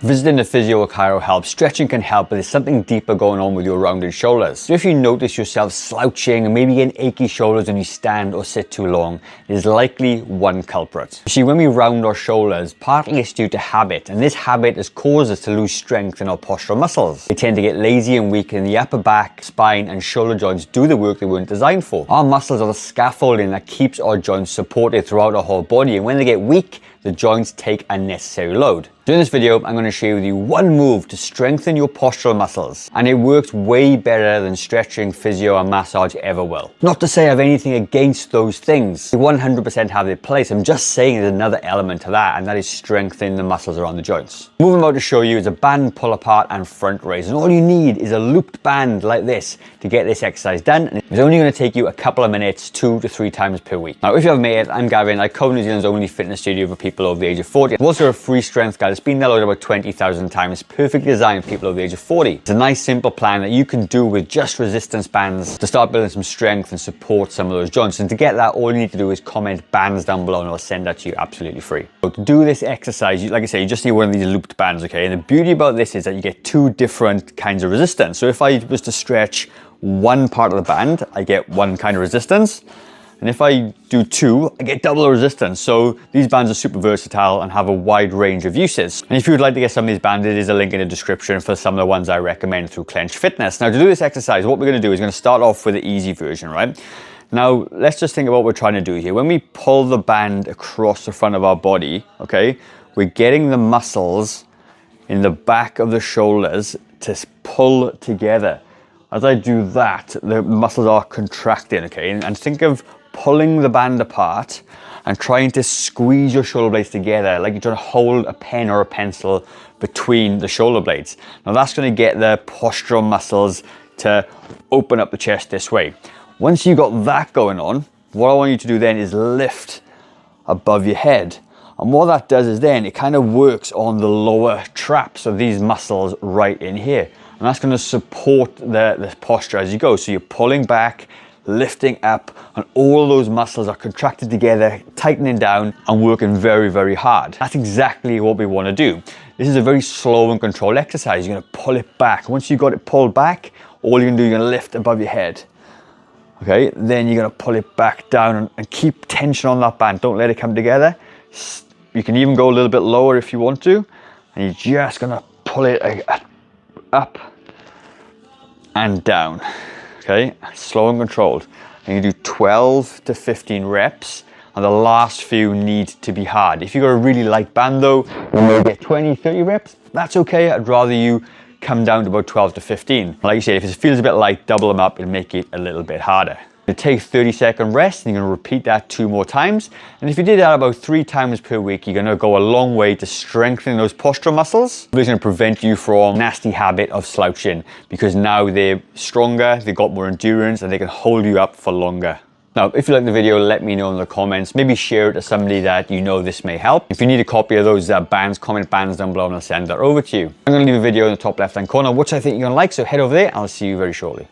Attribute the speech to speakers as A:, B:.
A: Visiting the physio or chiro helps. Stretching can help, but there's something deeper going on with your rounded shoulders. So if you notice yourself slouching and maybe getting achy shoulders when you stand or sit too long, there's likely one culprit. You see, when we round our shoulders, partly it's due to habit, and this habit has caused us to lose strength in our postural muscles. They tend to get lazy and weak, and the upper back, spine and shoulder joints do the work they weren't designed for. Our muscles are the scaffolding that keeps our joints supported throughout our whole body, and when they get weak, the joints take unnecessary load. So in this video, I'm going to share with you one move to strengthen your postural muscles, and it works way better than stretching, physio and massage ever will. Not to say I have anything against those things. They 100% have their place. I'm just saying there's another element to that, and that is strengthening the muscles around the joints. The move I'm about to show you is a band pull apart and front raise, and all you need is a looped band like this to get this exercise done. And it's only going to take you a couple of minutes, 2 to 3 times per week. Now, if you haven't made it, I'm Gavin. I co-own New Zealand's only fitness studio for people over the age of 40. I'm also a free strength guide. It's been downloaded about 20,000 times, perfectly designed for people over the age of 40. It's a nice simple plan that you can do with just resistance bands to start building some strength and support some of those joints. And to get that, all you need to do is comment bands down below and I'll send that to you absolutely free. So to do this exercise, like I say, you just need one of these looped bands, okay? And the beauty about this is that you get 2 different kinds of resistance. So if I was to stretch one part of the band, I get one kind of resistance. And if I do 2, I get double the resistance. So these bands are super versatile and have a wide range of uses. And if you would like to get some of these bands, there is a link in the description for some of the ones I recommend through Clench Fitness. Now to do this exercise, what we're going to do is going to start off with the easy version, right? Now let's just think about what we're trying to do here. When we pull the band across the front of our body, okay, we're getting the muscles in the back of the shoulders to pull together. As I do that, the muscles are contracting, okay? And think of pulling the band apart and trying to squeeze your shoulder blades together like you're trying to hold a pen or a pencil between the shoulder blades. Now that's going to get the postural muscles to open up the chest this way. Once you've got that going on, what I want you to do then is lift above your head. And what that does is then it kind of works on the lower traps of these muscles right in here. And that's going to support the posture as you go. So you're pulling back, lifting up, and all those muscles are contracted together, tightening down and working very, very hard. That's exactly what we want to do. This is a very slow and controlled exercise. You're going to pull it back. Once you've got it pulled back, all you're going to do, you're going to lift above your head. Okay, then you're going to pull it back down and keep tension on that band. Don't let it come together. You can even go a little bit lower if you want to, and you're just going to pull it up and down. Okay, slow and controlled. And you do 12 to 15 reps, and the last few need to be hard. If you've got a really light band though, you may get 20, 30 reps, that's okay. I'd rather you come down to about 12 to 15. Like you said, if it feels a bit light, double them up and make it a little bit harder. You take 30-second rest, and you're going to repeat that 2 more times. And if you did that about 3 times per week, you're going to go a long way to strengthening those postural muscles. It's going to prevent you from nasty habit of slouching, because now they're stronger, they've got more endurance, and they can hold you up for longer. Now, if you like the video, let me know in the comments. Maybe share it to somebody that you know this may help. If you need a copy of those bands, comment bands down below and I'll send that over to you. I'm going to leave a video in the top left-hand corner, which I think you're going to like, so head over there and I'll see you very shortly.